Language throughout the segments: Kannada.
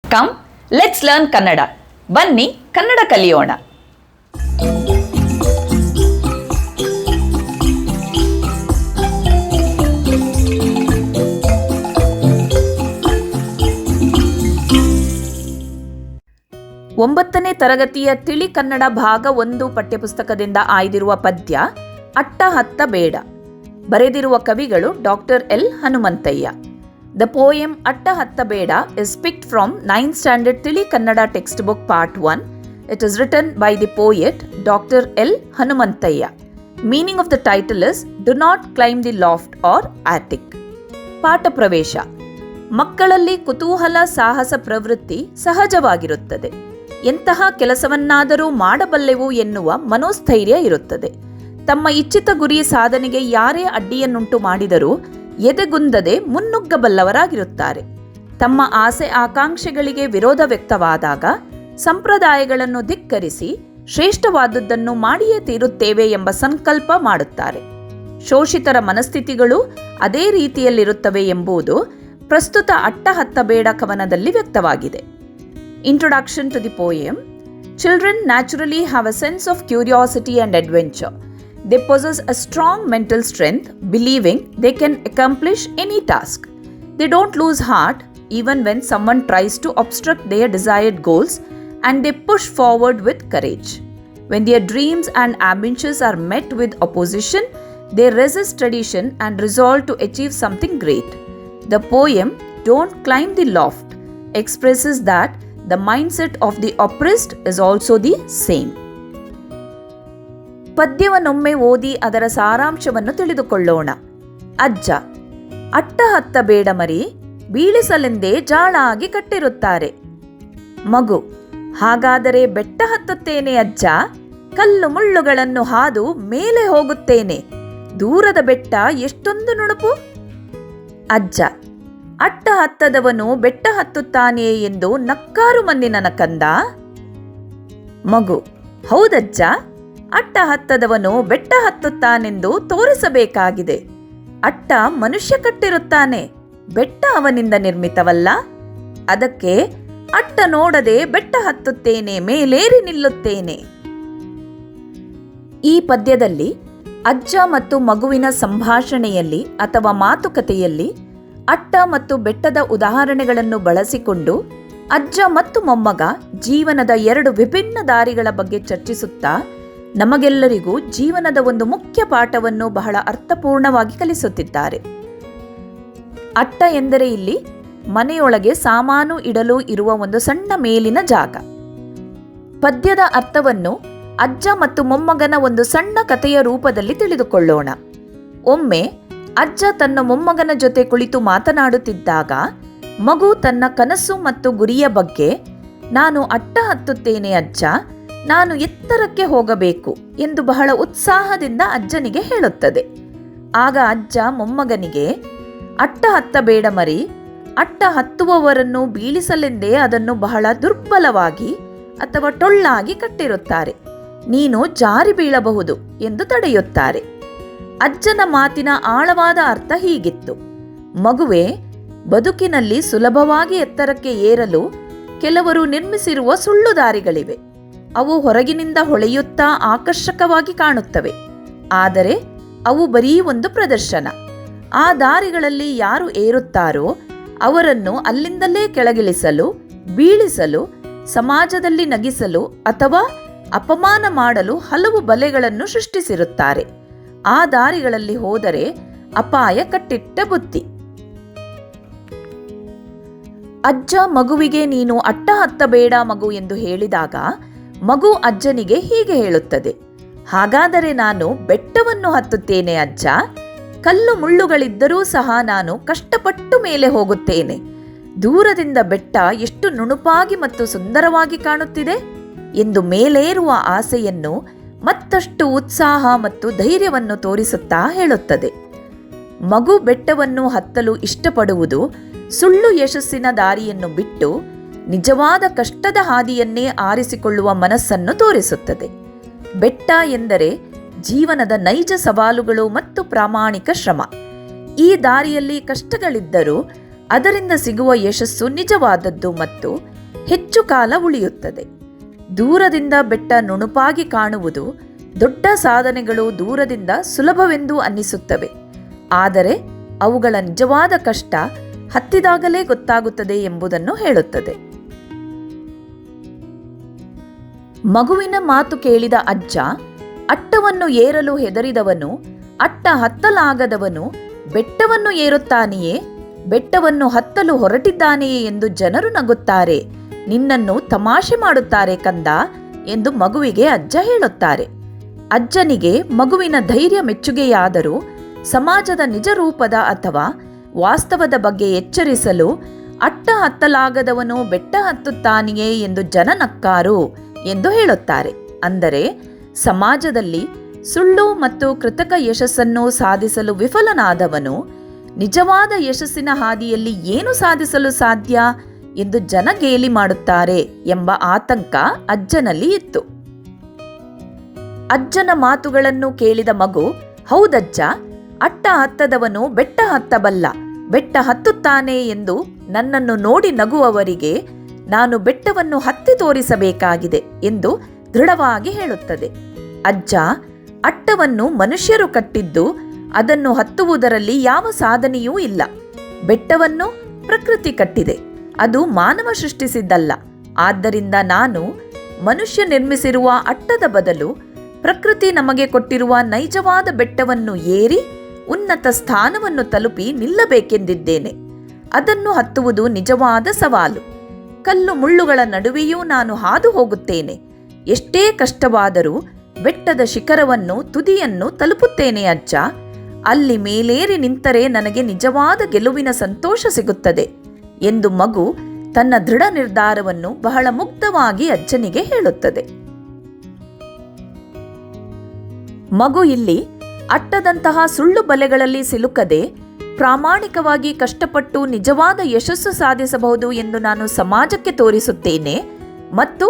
Come let's learn Kannada. ಬನ್ನಿ ಕನ್ನಡ ಕಲಿಯೋಣ. ಒಂಬತ್ತನೇ ತರಗತಿಯ ತಿಳಿ ಕನ್ನಡ ಭಾಗ 1 ಪಠ್ಯಪುಸ್ತಕದಿಂದ ಆಯ್ದಿರುವ ಪದ್ಯ ಅಟ್ಟಹತ್ತ ಬೇಡ. ಬರೆದಿರುವ ಕವಿಗಳು doctor L Hanumanthaiah. The poem ಅಟ್ಟಹತ್ತ ಬೇಡ is picked from 9th standard Tili Kannada textbook part 1. It is written by the poet Dr. L. Hanumanthayya. Meaning of the title is Do not climb the loft or attic. ಪಾಠ ಪ್ರವೇಶ. ಮಕ್ಕಳಲ್ಲಿ ಕುತೂಹಲ ಸಾಹಸ ಪ್ರವೃತ್ತಿ ಸಹಜವಾಗಿರುತ್ತದೆ. ಎಂತಹ ಕೆಲಸವನ್ನಾದರೂ ಮಾಡಬಲ್ಲೆವು ಎನ್ನುವ ಮನೋಸ್ಥೈರ್ಯ ಇರುತ್ತದೆ. ತಮ್ಮ ಇಚ್ಛಿತ ಗುರಿ ಸಾಧನೆಗೆ ಯಾರೇ ಅಡ್ಡಿಯನ್ನುಂಟು ಮಾಡಿದರೂ ಎದೆಗುಂದದೆ ಮುನ್ನುಗ್ಗಬಲ್ಲವರಾಗಿರುತ್ತಾರೆ. ತಮ್ಮ ಆಸೆ ಆಕಾಂಕ್ಷೆಗಳಿಗೆ ವಿರೋಧ ವ್ಯಕ್ತವಾದಾಗ ಸಂಪ್ರದಾಯಗಳನ್ನು ಧಿಕ್ಕರಿಸಿ ಶ್ರೇಷ್ಠವಾದುದನ್ನು ಮಾಡಿಯೇ ತೀರುತ್ತೇವೆ ಎಂಬ ಸಂಕಲ್ಪ ಮಾಡುತ್ತಾರೆ. ಶೋಷಿತರ ಮನಸ್ಥಿತಿಗಳು ಅದೇ ರೀತಿಯಲ್ಲಿರುತ್ತವೆ ಎಂಬುದು ಪ್ರಸ್ತುತ ಅಟ್ಟಹತ್ತ ಬೇಡ ಕವನದಲ್ಲಿ ವ್ಯಕ್ತವಾಗಿದೆ. Introduction to the poem. Children naturally have a sense of curiosity and adventure. They possess a strong mental strength, believing they can accomplish any task. They don't lose heart even when someone tries to obstruct their desired goals, and they push forward with courage. When their dreams and ambitions are met with opposition, they resist tradition and resolve to achieve something great. The poem Don't Climb the Loft expresses that the mindset of the oppressed is also the same. ಪದ್ಯವನ್ನೊಮ್ಮೆ ಓದಿ ಅದರ ಸಾರಾಂಶವನ್ನು ತಿಳಿದುಕೊಳ್ಳೋಣ. ಅಜ್ಜ, ಅಟ್ಟಹತ್ತ ಬೇಡ ಮರಿ, ಬೀಳಿಸಲೆಂದೇ ಜಾಳಾಗಿ ಕಟ್ಟಿರುತ್ತಾರೆ. ಮಗು, ಹಾಗಾದರೆ ಬೆಟ್ಟ ಹತ್ತುತ್ತೇನೆ ಅಜ್ಜ, ಕಲ್ಲು ಮುಳ್ಳುಗಳನ್ನು ಹಾದು ಮೇಲೆ ಹೋಗುತ್ತೇನೆ. ದೂರದ ಬೆಟ್ಟ ಎಷ್ಟೊಂದು ನುಣುಪು. ಅಜ್ಜ, ಅಟ್ಟ ಹತ್ತದವನು ಬೆಟ್ಟ ಹತ್ತುತ್ತಾನೆ ಎಂದು ನಕ್ಕಾರು ಮಂದಿ ನನ್ನ ಕಂದ. ಮಗು, ಹೌದಜ್ಜ, ಅಟ್ಟ ಹತ್ತದವನು ಬೆಟ್ಟ ಹತ್ತುತ್ತಾನೆಂದು ತೋರಿಸಬೇಕಾಗಿದೆ. ಅಟ್ಟ ಮನುಷ್ಯ ಕಟ್ಟಿರುತ್ತಾನೆ, ಬೆಟ್ಟ ಅವನಿಂದ ನಿರ್ಮಿತವಲ್ಲ. ಅದಕ್ಕೆ ಅಟ್ಟ ನೋಡದೆ ಬೆಟ್ಟ ಹತ್ತುತ್ತೇನೆ, ಮೇಲೇರಿ ನಿಲ್ಲುತ್ತೇನೆ. ಈ ಪದ್ಯದಲ್ಲಿ ಅಜ್ಜ ಮತ್ತು ಮಗುವಿನ ಸಂಭಾಷಣೆಯಲ್ಲಿ ಅಥವಾ ಮಾತುಕತೆಯಲ್ಲಿ ಅಟ್ಟ ಮತ್ತು ಬೆಟ್ಟದ ಉದಾಹರಣೆಗಳನ್ನು ಬಳಸಿಕೊಂಡು ಅಜ್ಜ ಮತ್ತು ಮೊಮ್ಮಗ ಜೀವನದ 2 ವಿಭಿನ್ನ ದಾರಿಗಳ ಬಗ್ಗೆ ಚರ್ಚಿಸುತ್ತಾ ನಮಗೆಲ್ಲರಿಗೂ ಜೀವನದ ಒಂದು ಮುಖ್ಯ ಪಾಠವನ್ನು ಬಹಳ ಅರ್ಥಪೂರ್ಣವಾಗಿ ಕಲಿಸುತ್ತಿದ್ದಾರೆ. ಅಟ್ಟ ಎಂದರೆ ಇಲ್ಲಿ ಮನೆಯೊಳಗೆ ಸಾಮಾನು ಇಡಲು ಇರುವ ಒಂದು ಸಣ್ಣ ಮೇಲಿನ ಜಾಗ. ಪದ್ಯದ ಅರ್ಥವನ್ನು ಅಜ್ಜ ಮತ್ತು ಮೊಮ್ಮಗನ ಒಂದು ಸಣ್ಣ ಕಥೆಯ ರೂಪದಲ್ಲಿ ತಿಳಿದುಕೊಳ್ಳೋಣ. ಒಮ್ಮೆ ಅಜ್ಜ ತನ್ನ ಮೊಮ್ಮಗನ ಜೊತೆ ಕುಳಿತು ಮಾತನಾಡುತ್ತಿದ್ದಾಗ ಮಗು ತನ್ನ ಕನಸು ಮತ್ತು ಗುರಿಯ ಬಗ್ಗೆ, ನಾನು ಅಟ್ಟ ಹತ್ತುತ್ತೇನೆ ಅಜ್ಜ, ನಾನು ಎತ್ತರಕ್ಕೆ ಹೋಗಬೇಕು ಎಂದು ಬಹಳ ಉತ್ಸಾಹದಿಂದ ಅಜ್ಜನಿಗೆ ಹೇಳುತ್ತದೆ. ಆಗ ಅಜ್ಜ ಮೊಮ್ಮಗನಿಗೆ, ಅಟ್ಟ ಹತ್ತಬೇಡ ಮರಿ, ಅಟ್ಟ ಹತ್ತುವವರನ್ನು ಬೀಳಿಸಲೆಂದೇ ಅದನ್ನು ಬಹಳ ದುರ್ಬಲವಾಗಿ ಅಥವಾ ಟೊಳ್ಳಾಗಿ ಕಟ್ಟಿರುತ್ತಾರೆ, ನೀನು ಜಾರಿ ಬೀಳಬಹುದು ಎಂದು ತಡೆಯುತ್ತಾರೆ. ಅಜ್ಜನ ಮಾತಿನ ಆಳವಾದ ಅರ್ಥ ಹೀಗಿತ್ತು: ಮಗುವೆ, ಬದುಕಿನಲ್ಲಿ ಸುಲಭವಾಗಿ ಎತ್ತರಕ್ಕೆ ಏರಲು ಕೆಲವರು ನಿರ್ಮಿಸಿರುವ ಸುಳ್ಳು ದಾರಿಗಳಿವೆ. ಅವು ಹೊರಗಿನಿಂದ ಹೊಳೆಯುತ್ತಾ ಆಕರ್ಷಕವಾಗಿ ಕಾಣುತ್ತವೆ, ಆದರೆ ಅವು ಬರೀ ಒಂದು ಪ್ರದರ್ಶನ. ಆ ದಾರಿಗಳಲ್ಲಿ ಯಾರು ಏರುತ್ತಾರೋ ಅವರನ್ನು ಅಲ್ಲಿಂದಲೇ ಕೆಳಗಿಳಿಸಲು, ಬೀಳಿಸಲು, ಸಮಾಜದಲ್ಲಿ ನಗಿಸಲು ಅಥವಾ ಅಪಮಾನ ಮಾಡಲು ಹಲವು ಬಲೆಗಳನ್ನು ಸೃಷ್ಟಿಸಿರುತ್ತಾರೆ. ಆ ದಾರಿಗಳಲ್ಲಿ ಹೋದರೆ ಅಪಾಯ ಕಟ್ಟಿಟ್ಟ ಬುತ್ತಿ. ಅಜ್ಜ ಮಗುವಿಗೆ ನೀನು ಅಟ್ಟ ಹತ್ತಬೇಡ ಮಗು ಎಂದು ಹೇಳಿದಾಗ ಮಗು ಅಜ್ಜನಿಗೆ ಹೀಗೆ ಹೇಳುತ್ತದೆ: ಹಾಗಾದರೆ ನಾನು ಬೆಟ್ಟವನ್ನು ಹತ್ತುತ್ತೇನೆ ಅಜ್ಜ, ಕಲ್ಲು ಮುಳ್ಳುಗಳಿದ್ದರೂ ಸಹ ನಾನು ಕಷ್ಟಪಟ್ಟು ಮೇಲೆ ಹೋಗುತ್ತೇನೆ. ದೂರದಿಂದ ಬೆಟ್ಟ ಎಷ್ಟು ನುಣುಪಾಗಿ ಮತ್ತು ಸುಂದರವಾಗಿ ಕಾಣುತ್ತಿದೆ ಎಂದು ಮೇಲೇರುವ ಆಸೆಯನ್ನು ಮತ್ತಷ್ಟು ಉತ್ಸಾಹ ಮತ್ತು ಧೈರ್ಯವನ್ನು ತೋರಿಸುತ್ತಾ ಹೇಳುತ್ತದೆ. ಮಗು ಬೆಟ್ಟವನ್ನು ಹತ್ತಲು ಇಷ್ಟಪಡುವುದು ಸುಳ್ಳು ಯಶಸ್ಸಿನ ದಾರಿಯನ್ನು ಬಿಟ್ಟು ನಿಜವಾದ ಕಷ್ಟದ ಹಾದಿಯನ್ನೇ ಆರಿಸಿಕೊಳ್ಳುವ ಮನಸ್ಸನ್ನು ತೋರಿಸುತ್ತದೆ. ಬೆಟ್ಟ ಎಂದರೆ ಜೀವನದ ನೈಜ ಸವಾಲುಗಳು ಮತ್ತು ಪ್ರಾಮಾಣಿಕ ಶ್ರಮ. ಈ ದಾರಿಯಲ್ಲಿ ಕಷ್ಟಗಳಿದ್ದರೂ ಅದರಿಂದ ಸಿಗುವ ಯಶಸ್ಸು ನಿಜವಾದದ್ದು ಮತ್ತು ಹೆಚ್ಚು ಕಾಲ ಉಳಿಯುತ್ತದೆ. ದೂರದಿಂದ ಬೆಟ್ಟ ನುಣುಪಾಗಿ ಕಾಣುವುದು, ದೊಡ್ಡ ಸಾಧನೆಗಳು ದೂರದಿಂದ ಸುಲಭವೆಂದು ಅನ್ನಿಸುತ್ತವೆ. ಆದರೆ ಅವುಗಳ ನಿಜವಾದ ಕಷ್ಟ ಹತ್ತಿದಾಗಲೇ ಗೊತ್ತಾಗುತ್ತದೆ ಎಂಬುದನ್ನು ಹೇಳುತ್ತದೆ. ಮಗುವಿನ ಮಾತು ಕೇಳಿದ ಅಜ್ಜ, ಅಟ್ಟವನ್ನು ಏರಲು ಹೆದರಿದವನು, ಅಟ್ಟ ಹತ್ತಲಾಗದವನು ಬೆಟ್ಟವನ್ನು ಏರುತ್ತಾನೆಯೇ, ಬೆಟ್ಟವನ್ನು ಹತ್ತಲು ಹೊರಟಿದ್ದಾನೆಯೇ ಎಂದು ಜನರು ನಗುತ್ತಾರೆ, ನಿನ್ನನ್ನು ತಮಾಷೆ ಮಾಡುತ್ತಾರೆ ಕಂದ ಎಂದು ಮಗುವಿಗೆ ಅಜ್ಜ ಹೇಳುತ್ತಾರೆ. ಅಜ್ಜನಿಗೆ ಮಗುವಿನ ಧೈರ್ಯ ಮೆಚ್ಚುಗೆಯಾದರೂ ಸಮಾಜದ ನಿಜ ರೂಪದ ಅಥವಾ ವಾಸ್ತವದ ಬಗ್ಗೆ ಎಚ್ಚರಿಸಲು ಅಟ್ಟ ಹತ್ತಲಾಗದವನು ಬೆಟ್ಟ ಹತ್ತುತ್ತಾನೆಯೇ ಎಂದು ಜನ ನಕ್ಕಾರು ಎಂದು ಹೇಳುತ್ತಾರೆ. ಅಂದರೆ ಸಮಾಜದಲ್ಲಿ ಸುಳ್ಳು ಮತ್ತು ಕೃತಕ ಯಶಸ್ಸನ್ನು ಸಾಧಿಸಲು ವಿಫಲನಾದವನು ನಿಜವಾದ ಯಶಸ್ಸಿನ ಹಾದಿಯಲ್ಲಿ ಏನು ಸಾಧಿಸಲು ಸಾಧ್ಯ ಎಂದು ಜನ ಗೇಲಿ ಮಾಡುತ್ತಾರೆ ಎಂಬ ಆತಂಕ ಅಜ್ಜನಲ್ಲಿ ಇತ್ತು. ಅಜ್ಜನ ಮಾತುಗಳನ್ನು ಕೇಳಿದ ಮಗು, ಹೌದಜ್ಜ, ಅಟ್ಟ ಹತ್ತದವನು ಬೆಟ್ಟ ಹತ್ತಬಲ್ಲ, ಬೆಟ್ಟ ಹತ್ತುತ್ತಾನೆ ಎಂದು ನನ್ನನ್ನು ನೋಡಿ ನಗುವವರಿಗೆ ನಾನು ಬೆಟ್ಟವನ್ನು ಹತ್ತಿ ತೋರಿಸಬೇಕಾಗಿದೆ ಎಂದು ದೃಢವಾಗಿ ಹೇಳುತ್ತದೆ. ಅಜ್ಜ, ಅಟ್ಟವನ್ನು ಮನುಷ್ಯರು ಕಟ್ಟಿದ್ದು, ಅದನ್ನು ಹತ್ತುವುದರಲ್ಲಿ ಯಾವ ಸಾಧನೆಯೂ ಇಲ್ಲ. ಬೆಟ್ಟವನ್ನು ಪ್ರಕೃತಿ ಕಟ್ಟಿದೆ, ಅದು ಮಾನವ ಸೃಷ್ಟಿಸಿದ್ದಲ್ಲ. ಆದ್ದರಿಂದ ನಾನು ಮನುಷ್ಯ ನಿರ್ಮಿಸಿರುವ ಅಟ್ಟದ ಬದಲು ಪ್ರಕೃತಿ ನಮಗೆ ಕೊಟ್ಟಿರುವ ನೈಜವಾದ ಬೆಟ್ಟವನ್ನು ಏರಿ ಉನ್ನತ ಸ್ಥಾನವನ್ನು ತಲುಪಿ ನಿಲ್ಲಬೇಕೆಂದಿದ್ದೇನೆ. ಅದನ್ನು ಹತ್ತುವುದು ನಿಜವಾದ ಸವಾಲು. ಕಲ್ಲು ಮುಳ್ಳುಗಳ ನಡುವೆಯೂ ನಾನು ಹಾದು ಹೋಗುತ್ತೇನೆ. ಎಷ್ಟೇ ಕಷ್ಟವಾದರೂ ಬೆಟ್ಟದ ಶಿಖರವನ್ನು, ತುದಿಯನ್ನು ತಲುಪುತ್ತೇನೆ ಅಜ್ಜ. ಅಲ್ಲಿ ಮೇಲೇರಿ ನಿಂತರೆ ನನಗೆ ನಿಜವಾದ ಗೆಲುವಿನ ಸಂತೋಷ ಸಿಗುತ್ತದೆ ಎಂದು ಮಗು ತನ್ನ ದೃಢ ನಿರ್ಧಾರವನ್ನು ಬಹಳ ಮುಗ್ಧವಾಗಿ ಅಜ್ಜನಿಗೆ ಹೇಳುತ್ತದೆ. ಮಗು ಇಲ್ಲಿ ಅಟ್ಟದಂತಹ ಸುಳ್ಳು ಬಲೆಗಳಲ್ಲಿ ಸಿಲುಕದೆ ಪ್ರಾಮಾಣಿಕವಾಗಿ ಕಷ್ಟಪಟ್ಟು ನಿಜವಾದ ಯಶಸ್ಸು ಸಾಧಿಸಬಹುದು ಎಂದು ನಾನು ಸಮಾಜಕ್ಕೆ ತೋರಿಸುತ್ತೇನೆ ಮತ್ತು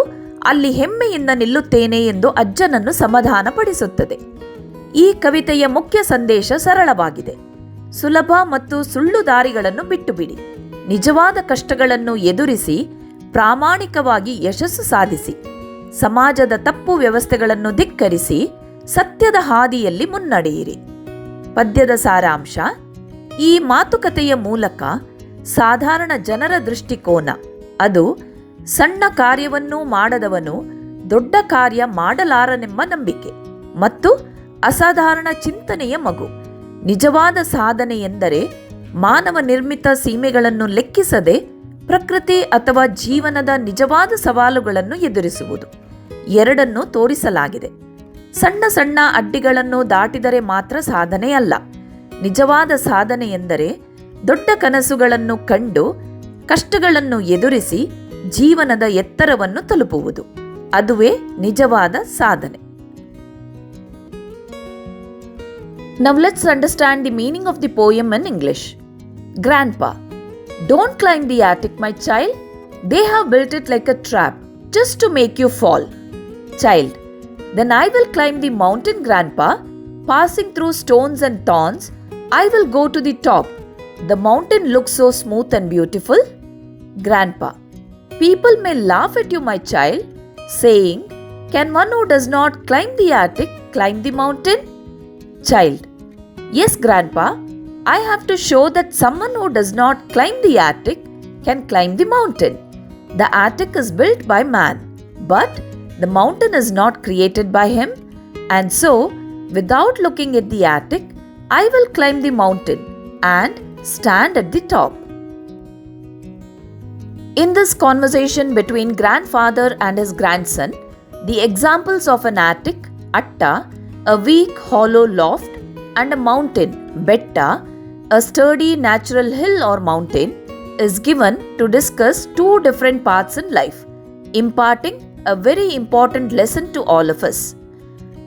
ಅಲ್ಲಿ ಹೆಮ್ಮೆಯಿಂದ ನಿಲ್ಲುತ್ತೇನೆ ಎಂದು ಅಜ್ಜನನ್ನು ಸಮಾಧಾನಪಡಿಸುತ್ತದೆ. ಈ ಕವಿತೆಯ ಮುಖ್ಯ ಸಂದೇಶ ಸರಳವಾಗಿದೆ. ಸುಲಭ ಮತ್ತು ಸುಳ್ಳು ದಾರಿಗಳನ್ನು ಬಿಟ್ಟುಬಿಡಿ. ನಿಜವಾದ ಕಷ್ಟಗಳನ್ನು ಎದುರಿಸಿ ಪ್ರಾಮಾಣಿಕವಾಗಿ ಯಶಸ್ಸು ಸಾಧಿಸಿ. ಸಮಾಜದ ತಪ್ಪು ವ್ಯವಸ್ಥೆಗಳನ್ನು ಧಿಕ್ಕರಿಸಿ ಸತ್ಯದ ಹಾದಿಯಲ್ಲಿ ಮುನ್ನಡೆಯಿರಿ. ಪದ್ಯದ ಸಾರಾಂಶ: ಈ ಮಾತುಕತೆಯ ಮೂಲಕ ಸಾಧಾರಣ ಜನರ ದೃಷ್ಟಿಕೋನ, ಅದು ಸಣ್ಣ ಕಾರ್ಯವನ್ನೂ ಮಾಡದವನು ದೊಡ್ಡ ಕಾರ್ಯ ಮಾಡಲಾರನೆಂಬ ನಂಬಿಕೆ ಮತ್ತು ಅಸಾಧಾರಣ ಚಿಂತನೆಯ ಮಗು. ನಿಜವಾದ ಸಾಧನೆ ಎಂದರೆ ಮಾನವ ನಿರ್ಮಿತ ಸೀಮೆಗಳನ್ನು ಲೆಕ್ಕಿಸದೆ ಪ್ರಕೃತಿ ಅಥವಾ ಜೀವನದ ನಿಜವಾದ ಸವಾಲುಗಳನ್ನು ಎದುರಿಸುವುದು. ಎರಡನ್ನೂ ತೋರಿಸಲಾಗಿದೆ. ಸಣ್ಣ ಸಣ್ಣ ಅಡ್ಡಿಗಳನ್ನು ದಾಟಿದರೆ ಮಾತ್ರ ಸಾಧನೆಯಲ್ಲ. ನಿಜವಾದ ಸಾಧನೆ ಎಂದರೆ ದೊಡ್ಡ ಕನಸುಗಳನ್ನು ಕಂಡು ಕಷ್ಟಗಳನ್ನು ಎದುರಿಸಿ ಜೀವನದ ಎತ್ತರವನ್ನು ತಲುಪುವುದು. ಅದುವೇ ನಿಜವಾದ ಸಾಧನೆ. Now let's understand the meaning of the poem in English. Grandpa: don't climb the attic, my child. They have built it like a trap just to make you fall. Child: then I will climb the mountain, Grandpa. Passing through stones and thorns, I will go to the top. The mountain looks so smooth and beautiful. Grandpa: people may laugh at you, my child, saying, can one who does not climb the attic climb the mountain? Child: yes, Grandpa, I have to show that someone who does not climb the attic can climb the mountain. The attic is built by man, but the mountain is not created by him. And so, without looking at the attic, I will climb the mountain and stand at the top. In this conversation between grandfather and his grandson, the examples of an attic, atta, a weak hollow loft, and a mountain, betta, a sturdy natural hill or mountain, is given to discuss two different paths in life, imparting a very important lesson to all of us.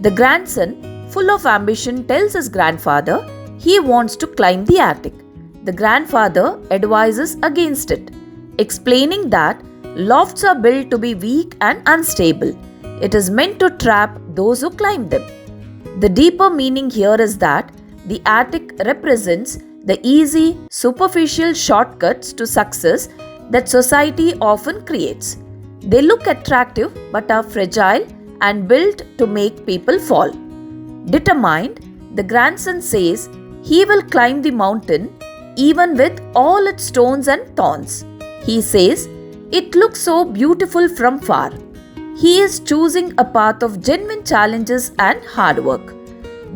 The grandson, full of ambition, tells his grandfather he wants to climb the attic. The grandfather advises against it, explaining that Lofts are built to be weak and unstable. It is meant to trap those who climb them. The deeper meaning here is that the attic represents the easy, superficial shortcuts to success that society often creates. They look attractive but are fragile and built to make people fall. Determined, the grandson says he will climb the mountain even with all its stones and thorns. He says, "It looks so beautiful from far." He is choosing a path of genuine challenges and hard work.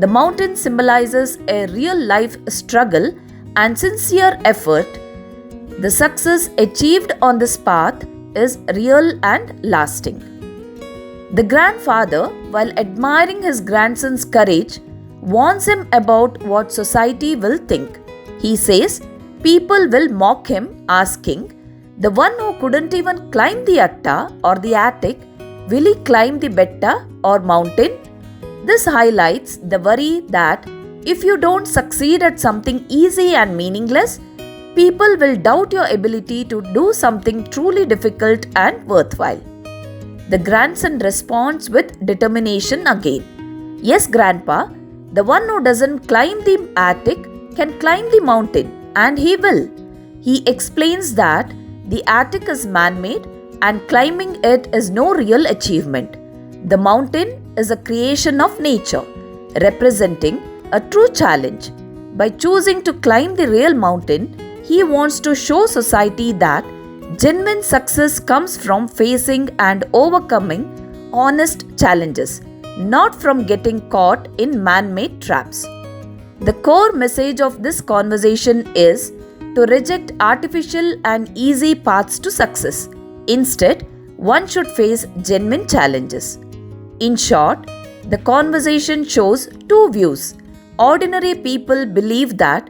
The mountain symbolizes a real life struggle and sincere effort. The success achieved on this path is real and lasting. The grandfather, while admiring his grandson's courage, warns him about what society will think. He says people will mock him, asking, "The one who couldn't even climb the atta or the attic, will he climb the betta or mountain?" This highlights the worry that if you don't succeed at something easy and meaningless, people will doubt your ability to do something truly difficult and worthwhile. The grandson responds with determination again. "Yes, Grandpa, the one who doesn't climb the attic can climb the mountain, and he will." He explains that the attic is man-made and climbing it is no real achievement. The mountain is a creation of nature, representing a true challenge. By choosing to climb the real mountain, he wants to show society that genuine success comes from facing and overcoming honest challenges, not from getting caught in man-made traps. The core message of this conversation is to reject artificial and easy paths to success. Instead, one should face genuine challenges. In short, the conversation shows two views. Ordinary people believe that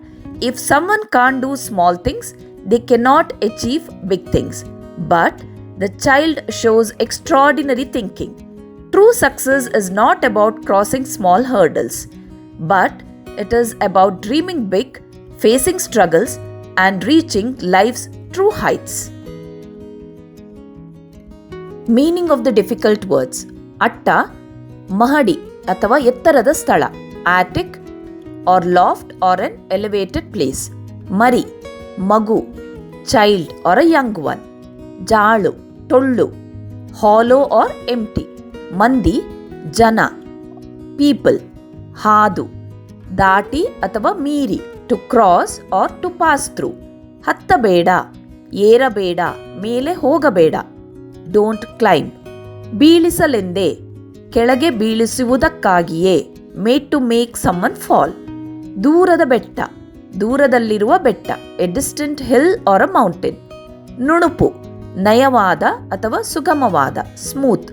if someone can't do small things, they cannot achieve big things. But the child shows extraordinary thinking. True success is not about crossing small hurdles, but it is about dreaming big, facing struggles, and reaching life's true heights. Meaning of the difficult words. Atta, mahadi ಅಥವಾ ಎತ್ತರದ ಸ್ಥಳ, attic or loft or an elevated place. Mari, magu, child or a young one. Jaalu, tollu, hollow or empty. Mandi, jana, people. Hadu, ದಾಟಿ ಅಥವಾ ಮೀರಿ, to cross or to pass through. ಹತ್ತಬೇಡ, ಏರಬೇಡ, ಮೇಲೆ ಹೋಗಬೇಡ, don't climb. ಬೀಳಿಸಲೆಂದೇ, ಕೆಳಗೆ ಬೀಳಿಸುವುದಕ್ಕಾಗಿಯೇ, made to make someone fall. ದೂರದ ಬೆಟ್ಟ, ದೂರದಲ್ಲಿರುವ ಬೆಟ್ಟ, a distant hill or a mountain. ನುಣುಪು, ನಯವಾದ ಅಥವಾ ಸುಗಮವಾದ, ಸ್ಮೂತ್.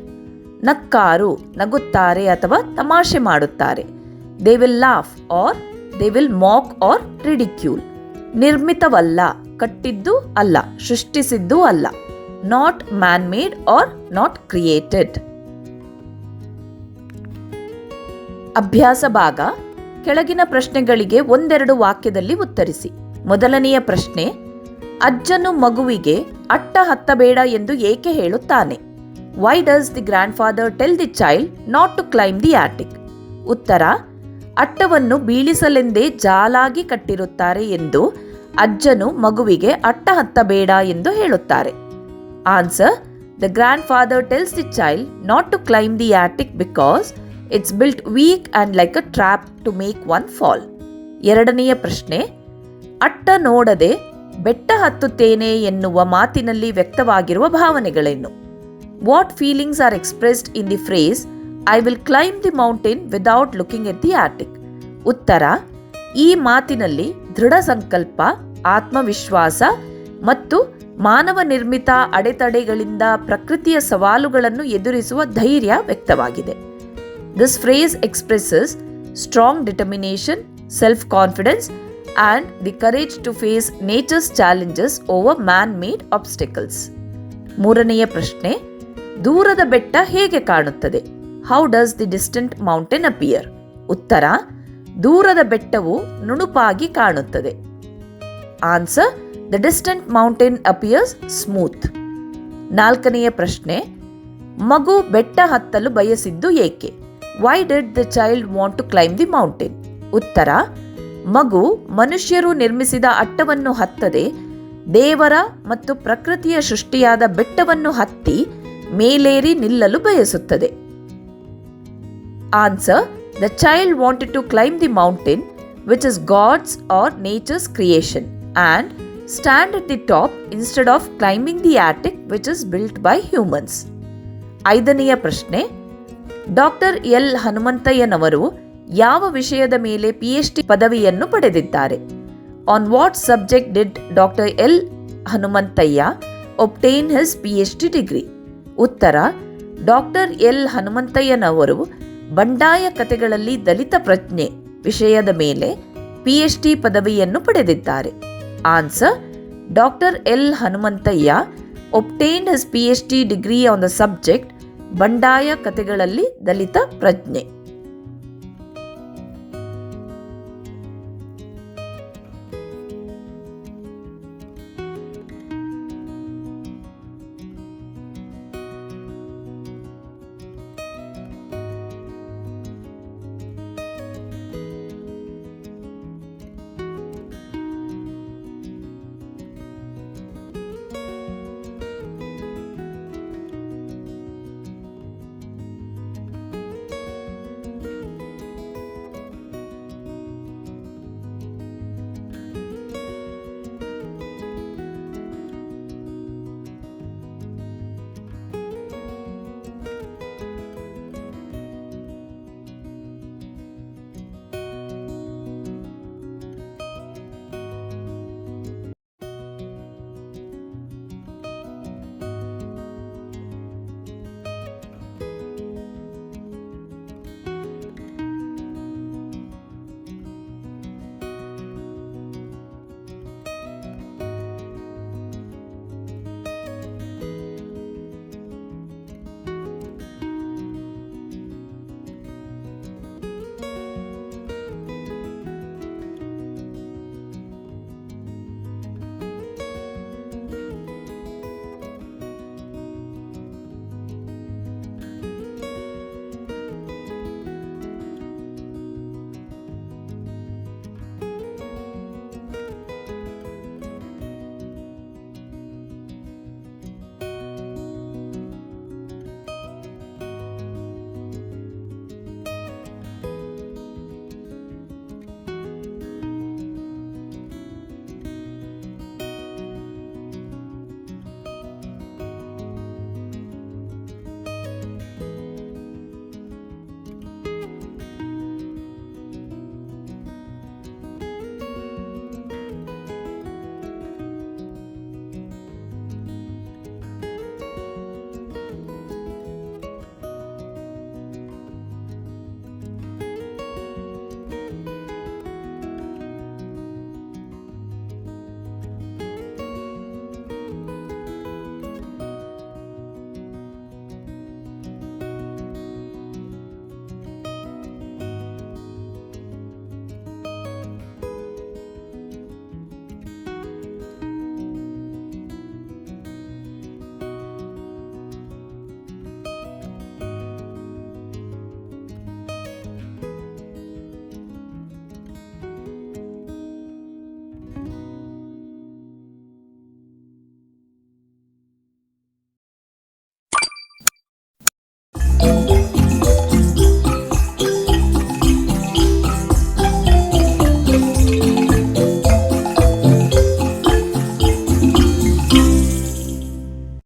ನಕ್ಕಾರು, ನಗುತ್ತಾರೆ ಅಥವಾ ತಮಾಷೆ ಮಾಡುತ್ತಾರೆ, they will laugh or they will mock or ridicule. ನಿರ್ಮಿತವಲ್ಲ, ಕಟ್ಟಿದ್ದು ಅಲ್ಲ, ಸೃಷ್ಟಿಸಿದ್ದು ಅಲ್ಲ, not man-made or not created. ಅಭ್ಯಾಸ ಭಾಗ. ಕೆಳಗಿನ ಪ್ರಶ್ನೆಗಳಿಗೆ ಒಂದೆರಡು ವಾಕ್ಯದಲ್ಲಿ ಉತ್ತರಿಸಿ. ಮೊದಲನೆಯ ಪ್ರಶ್ನೆ, ಅಜ್ಜನು ಮಗುವಿಗೆ ಅಟ್ಟ ಹತ್ತಬೇಡ ಎಂದು ಏಕೆ ಹೇಳುತ್ತಾನೆ? Why does the grandfather tell the child not to climb the attic? ಉತ್ತರ, ಅಟ್ಟವನ್ನು ಬೀಳಿಸಲೆಂದೇ ಜಾಲಾಗಿ ಕಟ್ಟಿರುತ್ತಾರೆ ಎಂದು ಅಜ್ಜನು ಮಗುವಿಗೆ ಅಟ್ಟ ಹತ್ತಬೇಡ ಎಂದು ಹೇಳುತ್ತಾರೆ. Answer, the grandfather tells the child not to climb the attic because it's built weak and like a trap to make one fall. ಎರಡನೆಯ ಪ್ರಶ್ನೆ, ಅಟ್ಟ ನೋಡದೆ ಬೆಟ್ಟ ಹತ್ತುತ್ತೇನೆ ಎನ್ನುವ ಮಾತಿನಲ್ಲಿ ವ್ಯಕ್ತವಾಗಿರುವ ಭಾವನೆಗಳೇನು? What feelings are expressed in the phrase I will climb the mountain without looking at the attic? ಉತ್ತರ, ಈ ಮಾತಿನಲ್ಲಿ ದೃಢ ಸಂಕಲ್ಪ, ಆತ್ಮವಿಶ್ವಾಸ ಮತ್ತು ಮಾನವ ನಿರ್ಮಿತ ಅಡೆತಡೆಗಳಿಂದ ಪ್ರಕೃತಿಯ ಸವಾಲುಗಳನ್ನು ಎದುರಿಸುವ ಧೈರ್ಯ ವ್ಯಕ್ತವಾಗಿದೆ. This phrase expresses strong determination, self-confidence, and the courage to face nature's challenges over man-made obstacles. ಮೂರನೆಯ ಪ್ರಶ್ನೆ, ದೂರದ ಬೆಟ್ಟ ಹೇಗೆ ಕಾಣುತ್ತದೆ? How does the distant mountain appear? ಉತ್ತರ, ದೂರದ ಬೆಟ್ಟವು ನುಣುಪಾಗಿ ಕಾಣುತ್ತದೆ. Answer, the distant mountain appears smooth. 4ನೆಯ ಪ್ರಶ್ನೆ, ಮಗು ಬೆಟ್ಟ ಹತ್ತಲು ಬಯಸಿದ್ದು ಏಕೆ? Why did the child want to climb the mountain? ಉತ್ತರ, ಮಗು ಮನುಷ್ಯರು ನಿರ್ಮಿಸಿದ ಅಟ್ಟವನ್ನು ಹತ್ತದೆ ದೇವರ ಮತ್ತು ಪ್ರಕೃತಿಯ ಸೃಷ್ಟಿಯಾದ ಬೆಟ್ಟವನ್ನು ಹತ್ತಿ ಮೇಲೇರಿ ನಿಲ್ಲಲು ಬಯಸುತ್ತದೆ. Answer, the child wanted to climb the mountain which is God's or nature's creation and stand at the top instead of climbing the attic which is built by humans. 5ನೆಯ ಪ್ರಶ್ನೆ, ಡಾಕ್ಟರ್ ಎಲ್ ಹನುಮಂತಯ್ಯನವರು ಯಾವ ವಿಷಯದ ಮೇಲೆ PhD ಪದವಿಯನ್ನು ಪಡೆದಿದ್ದಾರೆ? On what subject did doctor L Hanumanthaiah obtain his PhD degree? ಉತ್ತರ, ಡಾಕ್ಟರ್ ಎಲ್ ಹನುಮಂತಯ್ಯನವರು ಬಂಡಾಯ ಕಥೆಗಳಲ್ಲಿ ದಲಿತ ಪ್ರಜ್ಞೆ ವಿಷಯದ ಮೇಲೆ PhD ಪದವಿಯನ್ನು ಪಡೆದಿದ್ದಾರೆ. Answer, Dr. L. Hanumanthayya obtained his PhD degree on the subject ಬಂಡಾಯ ಕಥೆಗಳಲ್ಲಿ ದಲಿತ ಪ್ರಜ್ಞೆ.